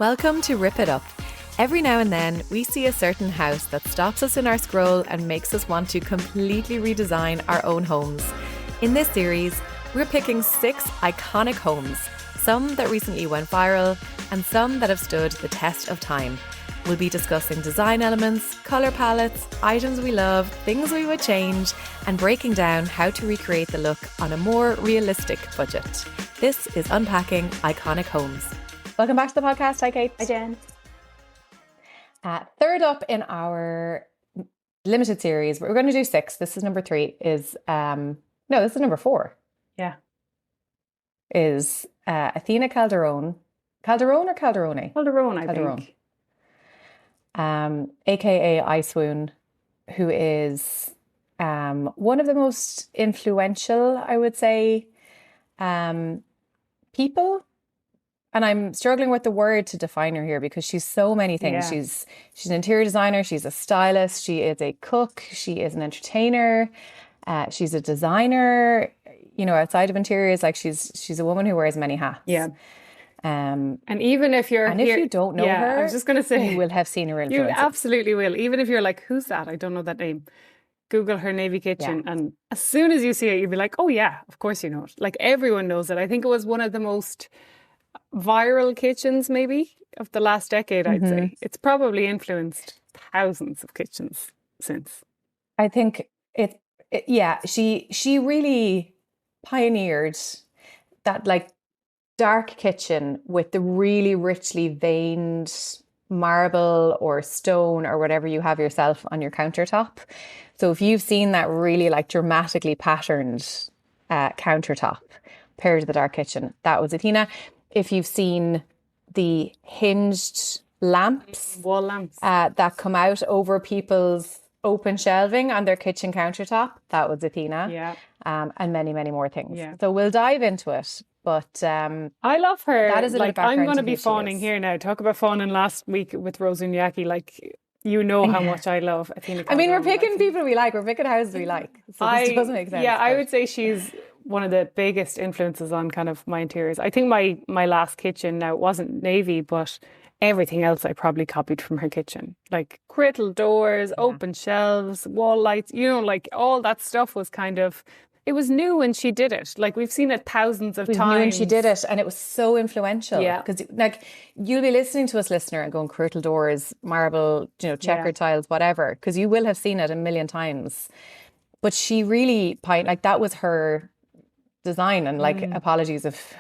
Welcome to Rip It Up. Every now and then, we see a certain house that stops us in our scroll and makes us want to completely redesign our own homes. In this series, we're picking 6 iconic homes, some that recently went viral and some that have stood the test of time. We'll be discussing design elements, colour palettes, items we love, things we would change, and breaking down how to recreate the look on a more realistic budget. This is Unpacking Iconic Homes. Welcome back to the podcast. Hi, Kate. Hi, Jen. Third up in our limited series, we're going to do 6. This is number 3. This is number 4. Yeah. Is Athena Calderone. Calderone or Calderone? Calderone, I think. AKA EyeSwoon, who is one of the most influential, I would say, people. And I'm struggling with the word to define her here because she's so many things. Yeah. She's an interior designer, she's a stylist, she is a cook, she is an entertainer, she's a designer. You know, outside of interiors, like she's a woman who wears many hats. Yeah. And even if you're if you don't know her, I was just going to say, you will have seen her influence. You absolutely will. Even if you're like, who's that? I don't know that name. Google her Navy Kitchen. Yeah. And as soon as you see it, you'll be like, oh yeah, of course you know it. Like everyone knows it. I think it was one of the most viral kitchens maybe of the last decade, I'd say. It's probably influenced thousands of kitchens since. I think she really pioneered that like dark kitchen with the really richly veined marble or stone or whatever you have yourself on your countertop. So if you've seen that really like dramatically patterned countertop paired to the dark kitchen, that was Athena. If you've seen the hinged lamps, wall lamps that come out over people's open shelving on their kitchen countertop, that was Athena. Yeah. And many, many more things. Yeah. So we'll dive into it. But I love her. That is like I'm going to be fawning here now. Talk about fawning last week with Rose Unyaki. Like, you know how much I love Athena Calderone. I mean, we're picking people we like. We're picking houses we like. So this doesn't make sense. Yeah, I would say she's one of the biggest influences on kind of my interiors. I think my last kitchen, now it wasn't navy, but everything else I probably copied from her kitchen. Like griddle doors, open shelves, wall lights, you know, like all that stuff was kind of, it was new when she did it. Like we've seen it thousands of times. New when she did it, and it was so influential. Yeah. Because like you'll be listening to us, listener, and going griddle doors, marble, you know, checkered tiles, whatever, because you will have seen it a million times. But she really, like that was her design, and like apologies if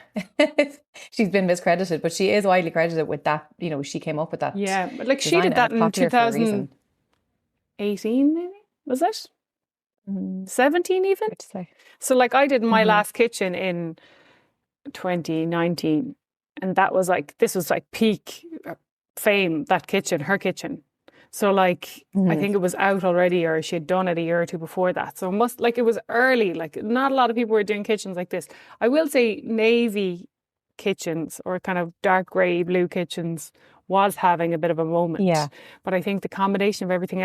she's been miscredited, but she is widely credited with that. You know, she came up with that. Yeah, but like she did that in 2018, maybe, was it? 17 even? So like I did my last kitchen in 2019, and that was like, this was like peak fame, that kitchen, her kitchen. So like I think it was out already, or she had done it a year or two before that. So it was early, like not a lot of people were doing kitchens like this. I will say navy kitchens or kind of dark grey blue kitchens was having a bit of a moment. Yeah. But I think the combination of everything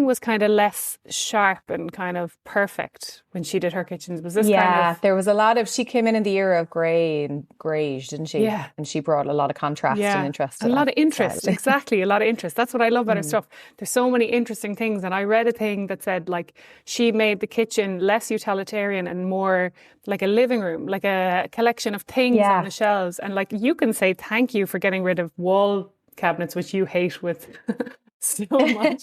was kind of less sharp and kind of perfect when she did her kitchens. Was this kind of... there was a lot of, she came in the era of grey and greige, didn't she? Yeah. And she brought a lot of contrast and interest. A lot of interest, exactly, a lot of interest. That's what I love about her stuff. There's so many interesting things. And I read a thing that said like she made the kitchen less utilitarian and more like a living room, like a collection of things on the shelves. And like you can say thank you for getting rid of wall cabinets, which you hate with so much.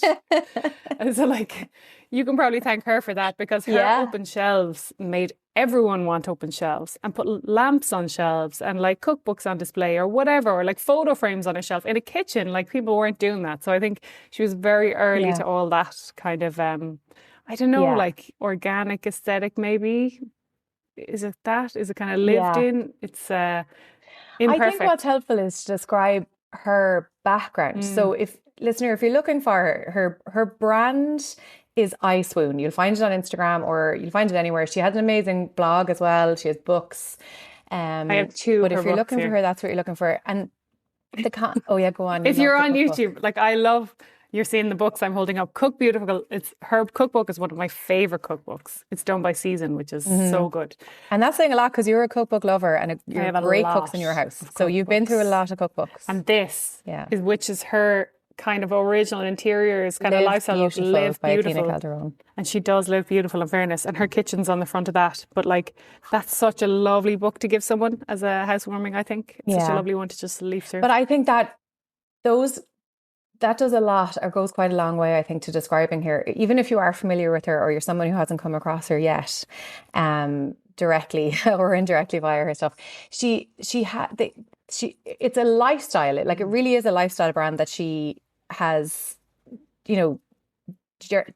And so like you can probably thank her for that, because her open shelves made everyone want open shelves, and put lamps on shelves and like cookbooks on display or whatever, or like photo frames on a shelf in a kitchen. Like people weren't doing that. So I think she was very early to all that kind of I don't know, like organic aesthetic maybe. Is it that? Is it kind of lived in? It's imperfect. I think what's helpful is to describe her background. So if you're looking for her brand is EyeSwoon. You'll find it on Instagram, or you'll find it anywhere. She has an amazing blog as well. She has books. I have 2. But if you're looking for her, that's what you're looking for. And go on. If you're on YouTube, like I love You're seeing the books I'm holding up. Cook Beautiful. Her cookbook is one of my favorite cookbooks. It's done by Season, which is so good. And that's saying a lot because you're a cookbook lover and you I have have a great lot cooks in your house. of So you've been through a cookbooks. lot of cookbooks. And this which is her kind of original interiors, kind of Live lifestyle look, Beautiful Live by Athena Beautiful. Calderone. And she does live beautiful, in fairness. And her kitchen's on the front of that. But like, that's such a lovely book to give someone as a housewarming, I think. It's such a lovely one to just leaf through. But I think that that does a lot, or goes quite a long way, I think, to describing her. Even if you are familiar with her or you're someone who hasn't come across her yet, directly or indirectly via her stuff, it's a lifestyle. Like, it really is a lifestyle brand that she has,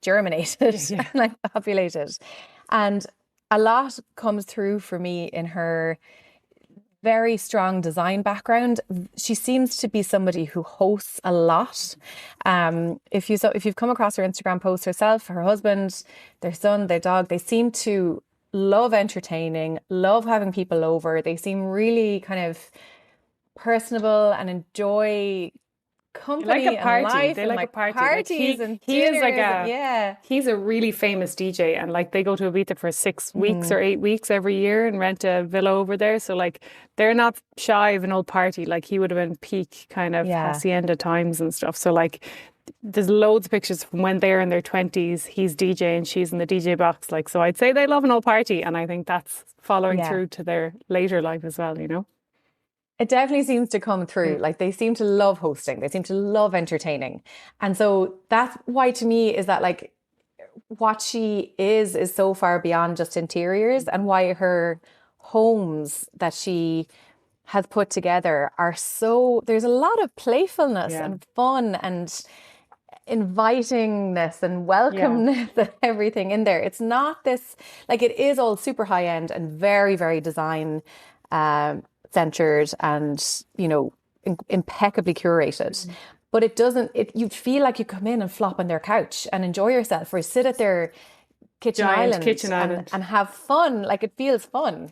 germinated and like populated. And a lot comes through for me in her very strong design background. She seems to be somebody who hosts a lot. If you've come across her Instagram posts, herself, her husband, their son, their dog, they seem to love entertaining, love having people over. They seem really kind of personable and enjoy company like a party. and life. They and like a party. Parties and he is dinners like he's a really famous DJ, and like they go to Ibiza for 6 weeks or 8 weeks every year and rent a villa over there. So like they're not shy of an old party. Like he would have been peak kind of hacienda times and stuff. So like there's loads of pictures from when they're in their 20s. He's DJ and she's in the DJ box. Like, so I'd say they love an old party, and I think that's following through to their later life as well, It definitely seems to come through. Like, they seem to love hosting. They seem to love entertaining. And so that's why, to me, is that like what she is so far beyond just interiors, and why her homes that she has put together are so, there's a lot of playfulness and fun and invitingness and welcomeness and everything in there. It's not this, like, it is all super high end and very, very design centered and, impeccably curated. But it doesn't, you feel like you come in and flop on their couch and enjoy yourself, or sit at their kitchen island and have fun. Like, it feels fun.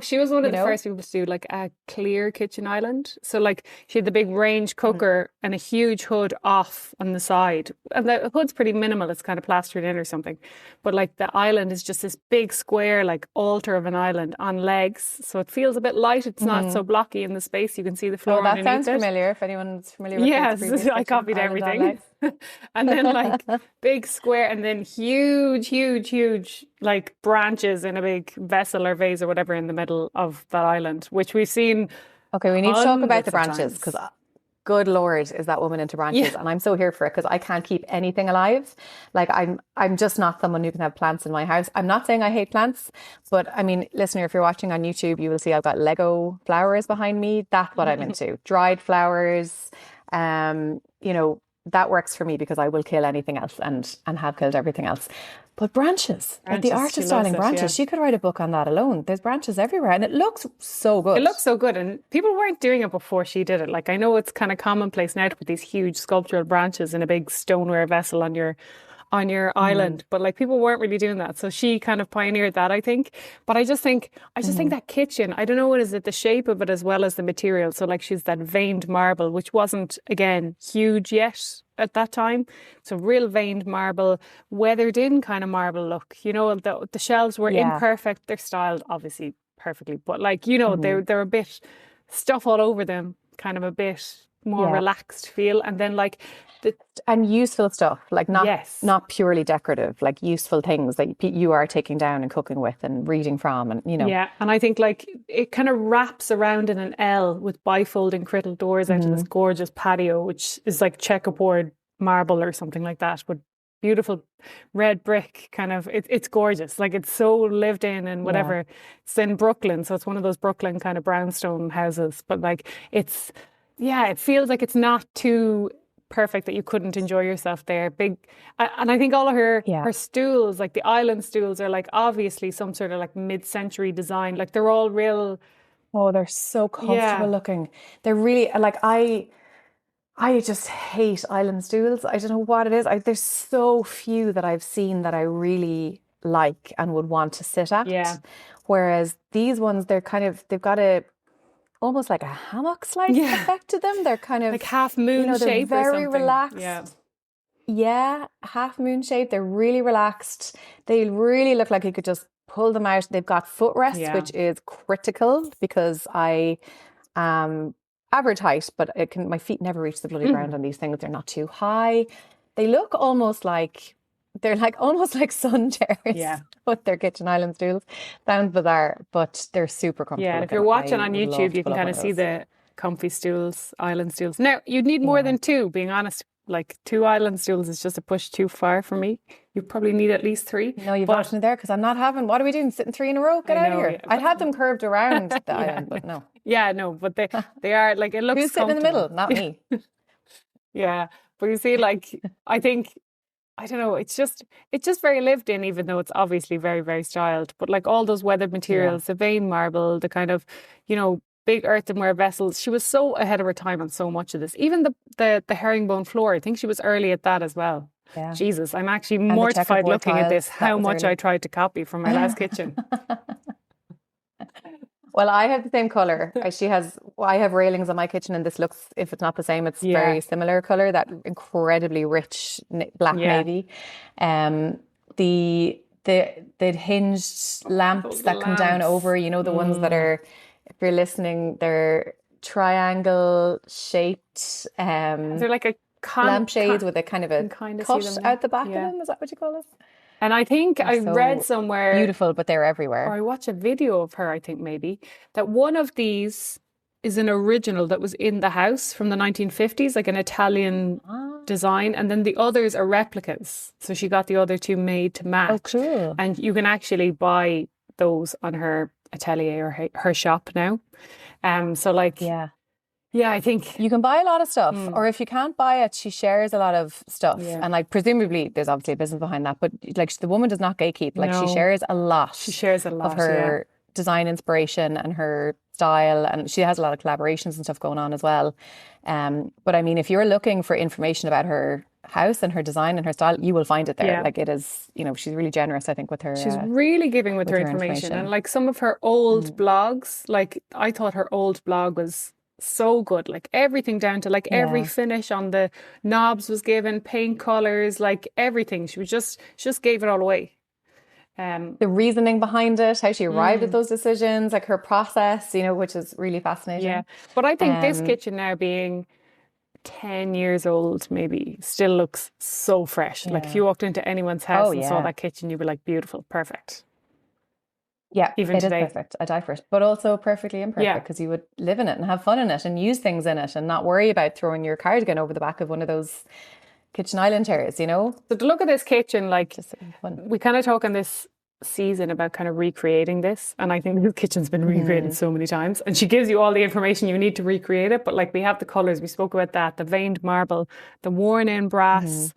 She was one of the first people to do like a clear kitchen island. So like she had the big range cooker and a huge hood off on the side. And the hood's pretty minimal. It's kind of plastered in or something. But like the island is just this big square, like altar of an island on legs. So it feels a bit light. It's not so blocky in the space. You can see the floor underneath. That sounds familiar, if anyone's familiar with Yes, I copied everything. And then like big square, and then huge like branches in a big vessel or vase or whatever in the middle of that island, which we've seen. Okay, we need to talk about the branches, because good Lord, is that woman into branches. And I'm so here for it, because I can't keep anything alive. Like, I'm just not someone who can have plants in my house. I'm not saying I hate plants, but I mean, listener, if you're watching on YouTube, you will see I've got Lego flowers behind me. That's what I'm into. Dried flowers, that works for me, because I will kill anything else and have killed everything else. But branches, like the art of styling branches, she could write a book on that alone. There's branches everywhere, and it looks so good. It looks so good, and people weren't doing it before she did it. Like, I know it's kind of commonplace now to put these huge sculptural branches in a big stoneware vessel on your island, but like people weren't really doing that. So she kind of pioneered that, I think. But I just think that kitchen, I don't know, what is it, the shape of it as well as the material. So like she's that veined marble, which wasn't, again, huge yet at that time. So real veined marble, weathered in kind of marble look. The shelves were imperfect. They're styled obviously perfectly, but like, they're a bit stuff all over them, kind of a bit more relaxed feel. And then like and useful stuff, like not purely decorative, like useful things that you are taking down and cooking with and reading from, and and I think like it kind of wraps around in an L with bifolding crittle doors out to this gorgeous patio, which is like checkerboard marble or something like that, but beautiful red brick kind of, it's gorgeous. Like, it's so lived in and whatever. It's in Brooklyn, so it's one of those Brooklyn kind of brownstone houses, but like it feels like it's not too perfect that you couldn't enjoy yourself there. Big, and I think all of her stools, like the island stools, are like obviously some sort of like mid-century design. Like, they're all real. Oh, they're so comfortable looking. They're really, like, I just hate island stools. I don't know what it is. There's so few that I've seen that I really like and would want to sit at. Yeah. Whereas these ones, they've got almost like a hammock-like effect to them. They're kind of like half moon shape, very or something. relaxed. Yeah. Yeah, half moon shape. They're really relaxed. They really look like you could just pull them out. They've got footrests, Yeah. which is critical because I average height, but my feet never reach the bloody ground on these things. They're not too high. They look almost like they're like almost like sun chairs Yeah. with their kitchen island stools. Sounds bizarre, but they're super comfortable. Yeah, and if looking. you're watching I on would love YouTube, to you pull can up kind one of of see those. the comfy stools, island stools. Now, you'd need more Yeah. than two, being honest. Like 2 island stools is just a push too far for me. You probably need at least 3. No, you've but lost me there because I'm not having. What are we doing? Sitting 3 in a row? Get I out of know, here! yeah. I'd have them curved around the Yeah. island, but no. Yeah, no, but they are like, it looks Who's sitting in the middle? comfortable. Not me. Yeah, but you see, like, I think, I don't know, it's just very lived in, even though it's obviously very, very styled. But like all those weathered materials, the veined marble, the kind of, big earthenware vessels. She was so ahead of her time on so much of this. Even the herringbone floor, I think she was early at that as well. Yeah. Jesus, I'm actually And the mortified checkerboard looking at this, tiles, that how was much early. I tried to copy from my last kitchen. Well, I have the same color. I have railings on my kitchen, and this looks, if it's not the same, it's Yeah. very similar color. That incredibly rich black Yeah. navy. The hinged lamps those that come down lamps. over. The ones that are, if you're listening, they're triangle shaped. They're like a Lampshades with a kind of a kind of cut see them now. out the back Yeah. of them. Is that what you call it? And I think I So read somewhere, beautiful, but they're or everywhere. I watched a video of her, I think maybe, that one of these is an original that was in the house from the 1950s, like an Italian design, and then the others are replicas. So she got the other 2 made to match. Oh, cool. And you can actually buy those on her atelier or her shop now. So like, yeah, I think You can buy a lot of stuff, or if you can't buy it, she shares a lot of stuff. Yeah. And like, presumably there's obviously a business behind that, but like the woman does not gatekeep. Like No. she shares a lot. she shares a lot of her design inspiration and her style, and she has a lot of collaborations and stuff going on as well. But I mean, if you're looking for information about her house and her design and her style, you will find it there. Yeah. Like it is, she's really generous, I think, with her. She's really giving with her information. And like some of her old blogs, like I thought her old blog was so good, like everything down to like every finish on the knobs was given, paint colors, like everything. She just gave it all away. The reasoning behind it, how she arrived at those decisions, like her process, which is really fascinating. Yeah, but I think this kitchen now being 10 years old maybe still looks so fresh. Like if you walked into anyone's house and saw that kitchen, you'd be like, beautiful, perfect. Yeah, Even it today. is perfect. I die for it. But also perfectly imperfect because you would live in it and have fun in it and use things in it and not worry about throwing your cardigan over the back of one of those kitchen island chairs, So to look at this kitchen, like Just fun. we kind of talk in this season about kind of recreating this, and I think this kitchen's been recreated so many times, and she gives you all the information you need to recreate it. But like we have the colors, we spoke about that, the veined marble, the worn in brass,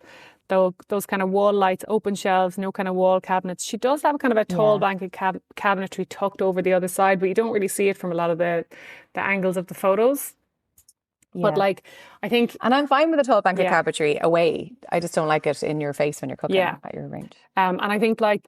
those kind of wall lights, open shelves, no kind of wall cabinets. She does have kind of a tall bank cabinetry tucked over the other side, but you don't really see it from a lot of the angles of the photos. But like, I think... And I'm fine with the tall bank of cabinetry away. I just don't like it in your face when you're cooking at your range. And I think like,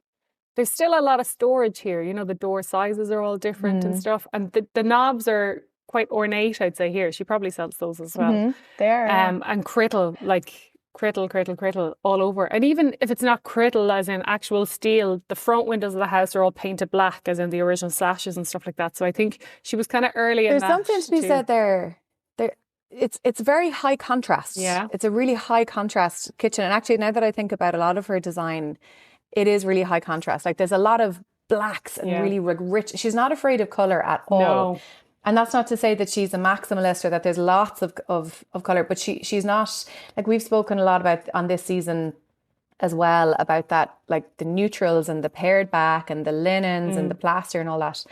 there's still a lot of storage here. The door sizes are all different and stuff. And the knobs are quite ornate, I'd say here. She probably sells those as well. They are. And crittle, like crittle all over. And even if it's not crittle as in actual steel, the front windows of the house are all painted black as in the original sashes and stuff like that. So I think she was kind of early in that. There's something to be said there. It's very high contrast. Yeah. It's a really high contrast kitchen. And actually, now that I think about a lot of her design, it is really high contrast. Like there's a lot of blacks and really rich. She's not afraid of color at all. No. And that's not to say that she's a maximalist or that there's lots of color, but she's not, like we've spoken a lot about on this season as well about that, like the neutrals and the pared back and the linens and the plaster and all that.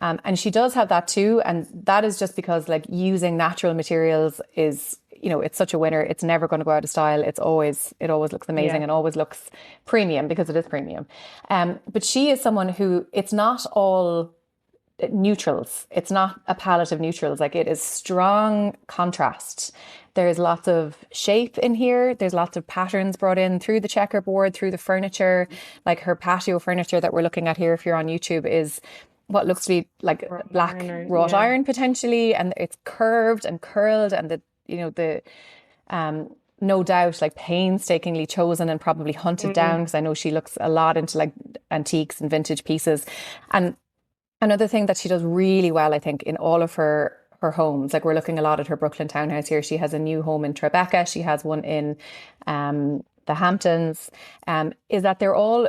And she does have that too. And that is just because like using natural materials is, it's such a winner. It's never going to go out of style. It always looks amazing and always looks premium because it is premium. But she is someone who, it's not all neutrals. It's not a palette of neutrals. Like it is strong contrast. There's lots of shape in here. There's lots of patterns brought in through the checkerboard, through the furniture. Like her patio furniture that we're looking at here, if you're on YouTube, is what looks to be like black wrought iron potentially, and it's curved and curled, and the no doubt like painstakingly chosen and probably hunted down, because I know she looks a lot into like antiques and vintage pieces. And another thing that she does really well, I think, in all of her homes, like we're looking a lot at her Brooklyn townhouse here. She has a new home in Tribeca. She has one in the Hamptons. Is that they're all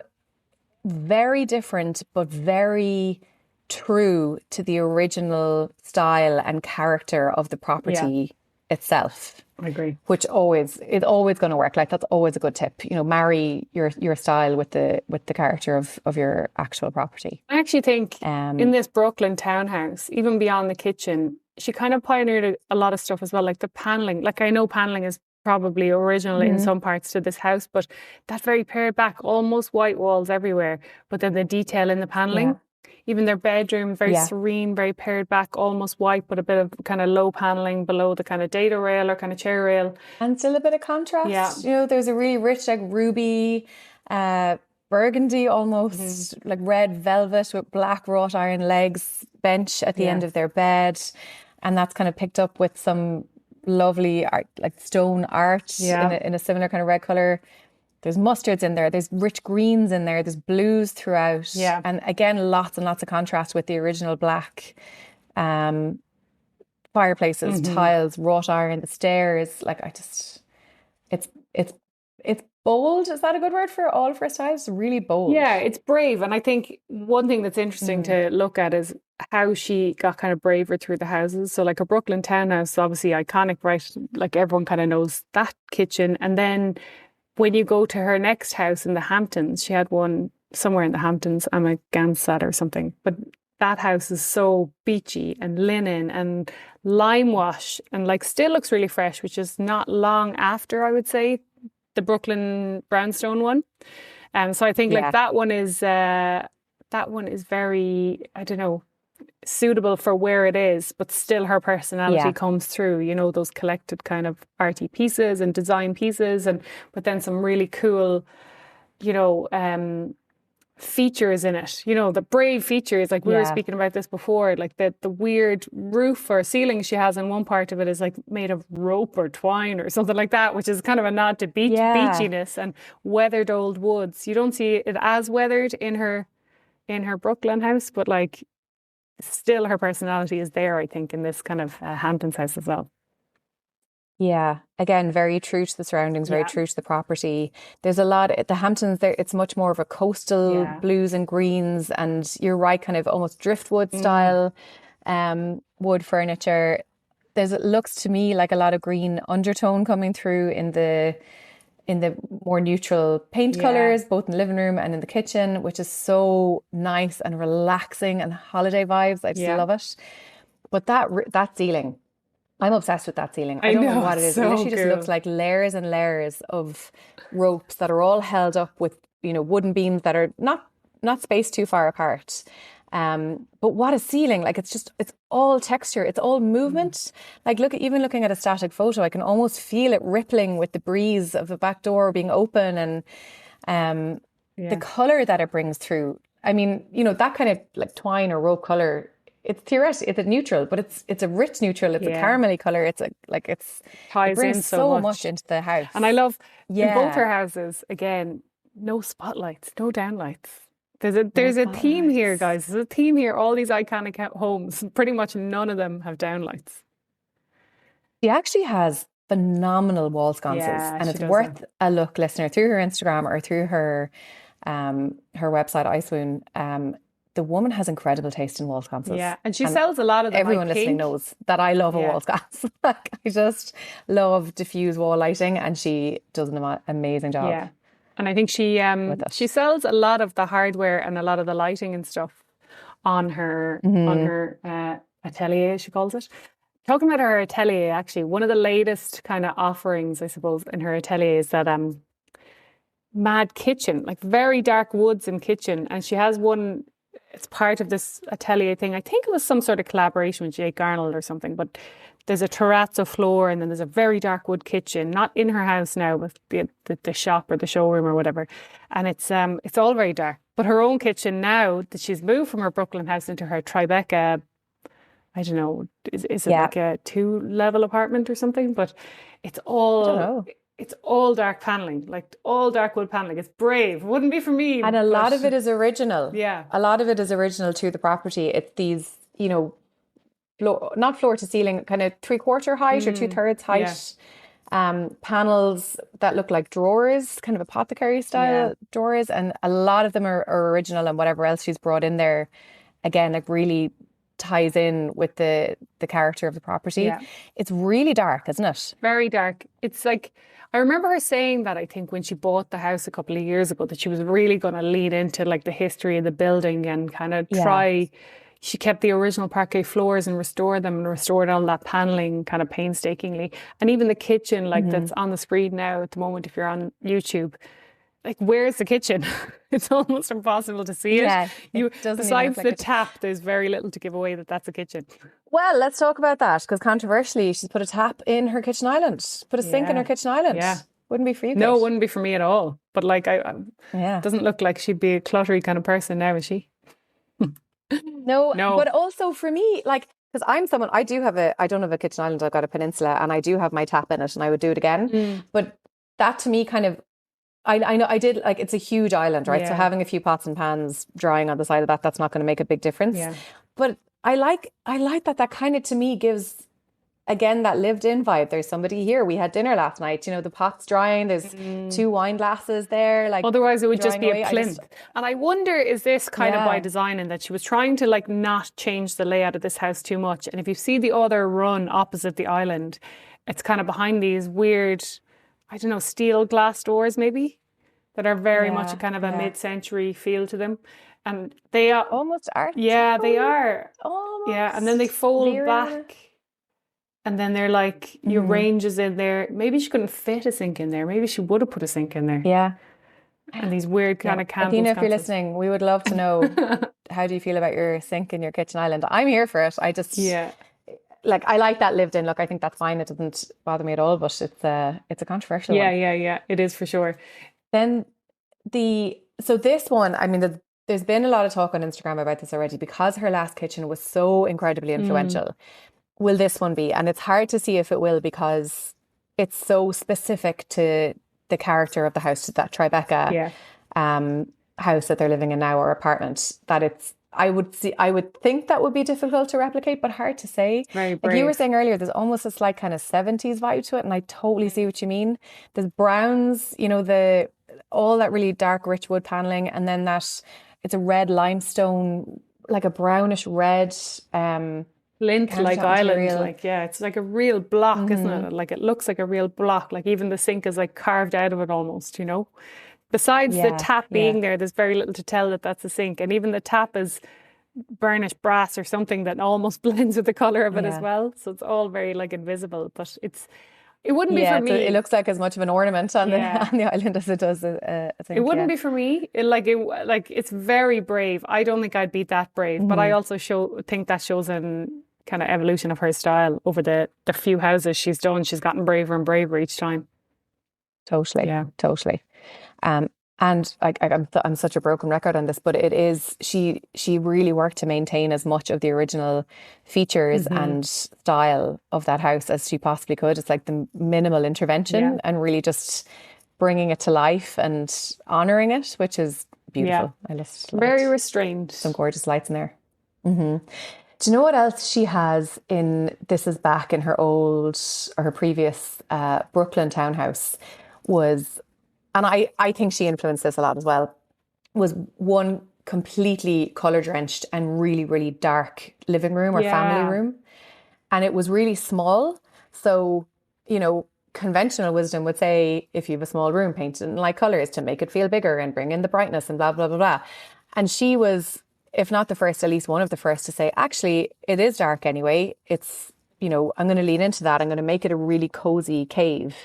very different, but very true to the original style and character of the property itself. I agree. Which is always going to work. Like that's always a good tip. You know, marry your style with the character of your actual property. I actually think in this Brooklyn townhouse, even beyond the kitchen, she kind of pioneered a lot of stuff as well, like the paneling. Like I know paneling is probably original in some parts to this house, but that very pared back, almost white walls everywhere, but then the detail in the paneling. Even their bedroom, very serene, very pared back, almost white, but a bit of kind of low paneling below the kind of data rail or kind of chair rail. And still a bit of contrast. Yeah. You know, there's a really rich, like ruby, burgundy, almost like red velvet with black wrought iron legs bench at the end of their bed. And that's kind of picked up with some lovely art, like stone art in a similar kind of red colour. There's mustards in there. There's rich greens in there. There's blues throughout. Yeah. And again, lots and lots of contrast with the original black fireplaces, tiles, wrought iron, the stairs. Like it's bold. Is that a good word for all of her styles? It's really bold. Yeah, it's brave. And I think one thing that's interesting to look at is how she got kind of braver through the houses. So like a Brooklyn townhouse, obviously iconic, right? Like everyone kind of knows that kitchen. And then when you go to her next house in the Hamptons, she had one somewhere in the Hamptons, Amagansett or something. But that house is so beachy and linen and limewash and like still looks really fresh, which is not long after, I would say, the Brooklyn brownstone one. So I think like that one is very, I don't know, suitable for where it is, but still her personality comes through, you know, those collected kind of arty pieces and design pieces, and but then some really cool, you know, features in it, you know, the brave features, like we were speaking about this before, like the weird roof or ceiling she has, and one part of it is like made of rope or twine or something like that, which is kind of a nod to beachiness and weathered old woods. You don't see it as weathered in her Brooklyn house, but like still her personality is there, I think, in this kind of Hamptons house as well. Yeah, again, very true to the surroundings, very true to the property. There's a lot at the Hamptons there. It's much more of a coastal blues and greens, and you're right, kind of almost driftwood style wood furniture. It looks to me like a lot of green undertone coming through in the more neutral paint colours, both in the living room and in the kitchen, which is so nice and relaxing and holiday vibes. I just love it. But that ceiling, I'm obsessed with that ceiling. I don't know what it is. It literally just looks like layers and layers of ropes that are all held up with, you know, wooden beams that are not spaced too far apart. But what a ceiling. Like it's all texture, it's all movement. Like even looking at a static photo, I can almost feel it rippling with the breeze of the back door being open, and the colour that it brings through. I mean, you know, that kind of like twine or rope colour, it's theoretically, it's a neutral, but it's a rich neutral. It's a caramelly colour. It brings in so much into the house. And I love in both her houses, again, no spotlights, no downlights. There's a theme here, guys. There's a theme here. All these iconic homes, pretty much none of them have downlights. She actually has phenomenal wall sconces, and it's worth a look, listener, through her Instagram or through her website, EyeSwoon. The woman has incredible taste in wall sconces. Yeah, and she sells a lot of them. Everyone listening knows that I love a wall sconce. Like, I just love diffuse wall lighting, and she does an amazing job. Yeah. And I think she sells a lot of the hardware and a lot of the lighting and stuff on her atelier, she calls it. Talking about her atelier, actually, one of the latest kind of offerings, I suppose, in her atelier is that mad kitchen, like very dark woods in kitchen. And she has one, it's part of this atelier thing. I think it was some sort of collaboration with Jake Arnold or something, but there's a terrazzo floor, and then there's a very dark wood kitchen, not in her house now, but the shop or the showroom or whatever. And it's all very dark. But her own kitchen now that she's moved from her Brooklyn house into her Tribeca, I don't know, is it like a 2-level apartment or something? But it's all, it's all dark paneling, like all dark wood paneling. It's brave. Wouldn't be for me. And a lot of it is original. Yeah. A lot of it is original to the property. It's these, not floor to ceiling, kind of 3/4 height or 2/3 height. Panels that look like drawers, kind of apothecary style drawers. And a lot of them are original, and whatever else she's brought in there, again, like really ties in with the character of the property. Yeah. It's really dark, isn't it? Very dark. It's like, I remember her saying that, I think, when she bought the house a couple of years ago, that she was really going to lean into like the history of the building and kind of try. She kept the original parquet floors and restored them and restored all that paneling kind of painstakingly. And even the kitchen, like that's on the screen now at the moment, if you're on YouTube, like, where's the kitchen? It's almost impossible to see it. Yeah, besides the tap, there's very little to give away that that's a kitchen. Well, let's talk about that, because controversially, she's put a tap in her kitchen island, put a sink in her kitchen island. Yeah. Wouldn't be for you, Kate? No, it wouldn't be for me at all. But like, it doesn't look like she'd be a cluttery kind of person now, is she? No. But also for me, like, because I'm someone, I don't have a kitchen island, I've got a peninsula, and I do have my tap in it, and I would do it again. But that to me kind of, I know I did, like, it's a huge island, right? So having a few pots and pans drying on the side of that's not going to make a big difference. Yeah. But I like that kind of, to me, gives, again, that lived in vibe. There's somebody here. We had dinner last night. The pot's drying. There's 2 wine glasses there. Like, otherwise, it would just be a plinth. And I wonder, is this kind of by design, in that she was trying to like not change the layout of this house too much? And if you see the other run opposite the island, it's kind of behind these weird, I don't know, steel glass doors maybe, that are very much a kind of a mid-century feel to them. And they are almost art. Yeah, they are. Almost. Yeah, and then they fold back. And then they're like, your ranges in there. Maybe she couldn't fit a sink in there. Maybe she would have put a sink in there. Yeah. And these weird kind of candles. Athena, if you're listening, we would love to know, how do you feel about your sink in your kitchen island? I'm here for it. I just, like, I like that lived in look. I think that's fine. It doesn't bother me at all, but it's a controversial one. Yeah. It is for sure. Then so this one, I mean, there's been a lot of talk on Instagram about this already, because her last kitchen was so incredibly influential. Will this one be? And it's hard to see if it will, because it's so specific to the character of the house, to that Tribeca house that they're living in now, or apartment, that I would think that would be difficult to replicate, but hard to say. Very brave. Like you were saying earlier, there's almost a slight kind of 70s vibe to it, and I totally see what you mean. There's browns, all that really dark, rich wood paneling, and then it's a red limestone, like a brownish red lint-like island, like, it's like a real block, isn't it? Like, it looks like a real block. Like, even the sink is like carved out of it almost, Besides the tap being there, there's very little to tell that that's a sink. And even the tap is burnished brass or something that almost blends with the colour of it as well. So it's all very like invisible, but it wouldn't be for me. It looks like as much of an ornament on the island as it does a sink. It wouldn't be for me. It's very brave. I don't think I'd be that brave, but I also think that shows an kind of evolution of her style over the few houses she's done. She's gotten braver and braver each time. Totally. Yeah. Totally. And I'm such a broken record on this, but it is, she really worked to maintain as much of the original features and style of that house as she possibly could. It's like the minimal intervention and really just bringing it to life and honouring it, which is beautiful. I just very restrained. Some gorgeous lights in there. Do you know what else she has in, this is back in her her previous Brooklyn townhouse, was, and I think she influenced this a lot as well, was one completely colour drenched and really, really dark living room or family room. And it was really small. So, conventional wisdom would say, if you have a small room, paint it in light colours to make it feel bigger and bring in the brightness and blah, blah, blah, blah. And she was, if not the first, at least one of the first to say, actually, it is dark anyway. It's, I'm going to lean into that. I'm going to make it a really cozy cave.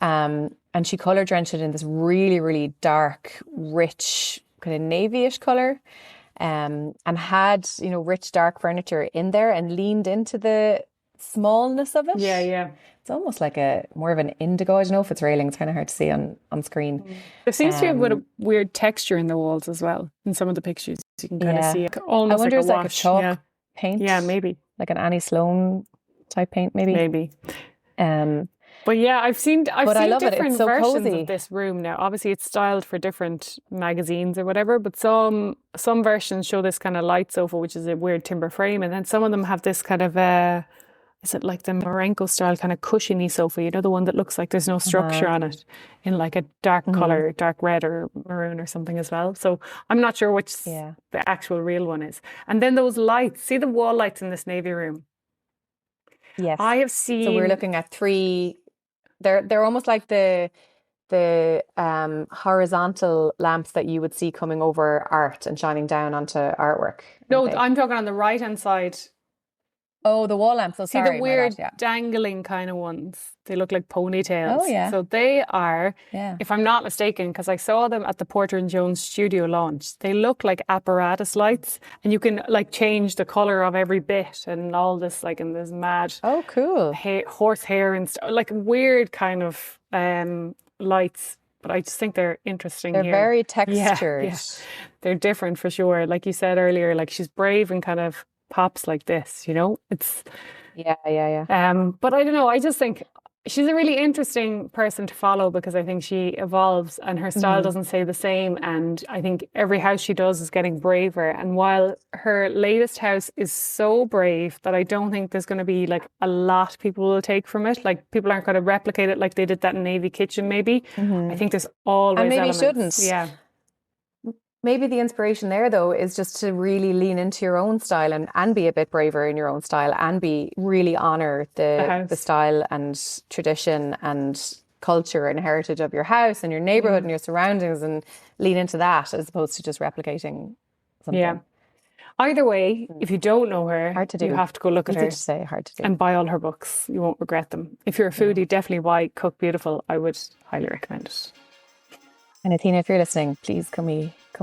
And she colour drenched it in this really, really dark, rich, kind of navy-ish colour. And had, rich, dark furniture in there and leaned into the smallness of it. Yeah. It's almost like more of an indigo. I don't know if it's railing. It's kind of hard to see on screen. There seems to be a weird texture in the walls as well. In some of the pictures, you can kind of see it. Almost I wonder, like a wash. Like a chalk paint? Yeah, maybe. Like an Annie Sloan type paint, maybe? Maybe. But yeah, I've seen I love it. different It's so versions cozy. of this room now. Obviously, it's styled for different magazines or whatever. But some versions show this kind of light sofa, which is a weird timber frame, and then some of them have this kind of is it like the Marenko style kind of cushiony sofa? You know, the one that looks like there's no structure on it, in like a dark color, dark red or maroon or something as well. So I'm not sure which the actual real one is. And then those lights. See the wall lights in this navy room? Yes, I have seen. So we're looking at 3. They're almost like the horizontal lamps that you would see coming over art and shining down onto artwork. No, I'm talking on the right hand side. Oh, the wall lamps. Oh, See sorry. the weird dangling kind of ones? They look like ponytails. Oh, yeah. So they are, if I'm not mistaken, because I saw them at the Porter & Jones studio launch, they look like apparatus lights, and you can like change the colour of every bit and all this, like in this mad cool horse hair and stuff, like weird kind of lights. But I just think they're interesting. They're here. Very textured. Yeah. They're different for sure. Like you said earlier, like she's brave and kind of pops like this, you know. It's yeah. But I don't know, I just think she's a really interesting person to follow, because I think she evolves and her style doesn't stay the same, and I think every house she does is getting braver. And while her latest house is so brave that I don't think there's going to be like a lot people will take from it, like people aren't going to replicate it like they did that Navy kitchen maybe. I think there's always and maybe elements. shouldn't. Yeah. Maybe the inspiration there, though, is just to really lean into your own style and be a bit braver in your own style, and really honour the style and tradition and culture and heritage of your house and your neighbourhood and your surroundings, and lean into that as opposed to just replicating something. Yeah. Either way, if you don't know her, hard to do. You have to go look at her. To say, hard to do. And buy all her books. You won't regret them. If you're a foodie, definitely buy Cook Beautiful. I would highly recommend it. And Athena, if you're listening, please come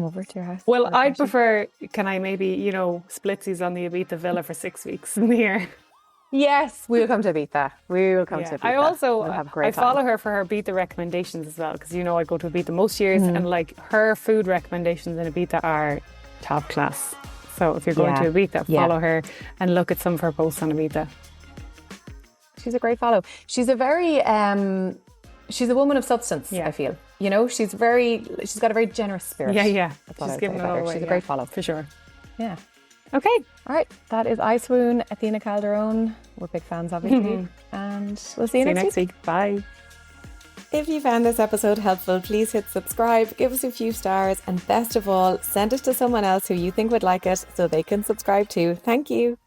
over to your house. Well, I'd prefer, can I maybe, splitsies on the Ibiza villa for 6 weeks in the year? Yes, we'll come to Ibiza. We will come to Ibiza. I also, we'll have a great I follow her for her Ibiza recommendations as well, because I go to Ibiza most years, and like her food recommendations in Ibiza are top class. So if you're going to Ibiza, follow her and look at some of her posts on Ibiza. She's a great follow. She's a very, she's a woman of substance, I feel. She's got a very generous spirit. Yeah. She's giving it all away. She's a great follow. For sure. Yeah. Okay. All right. That is EyeSwoon, Athena Calderone. We're big fans, obviously. And we'll see you next week. Bye. If you found this episode helpful, please hit subscribe, give us a few stars, and best of all, send it to someone else who you think would like it so they can subscribe too. Thank you.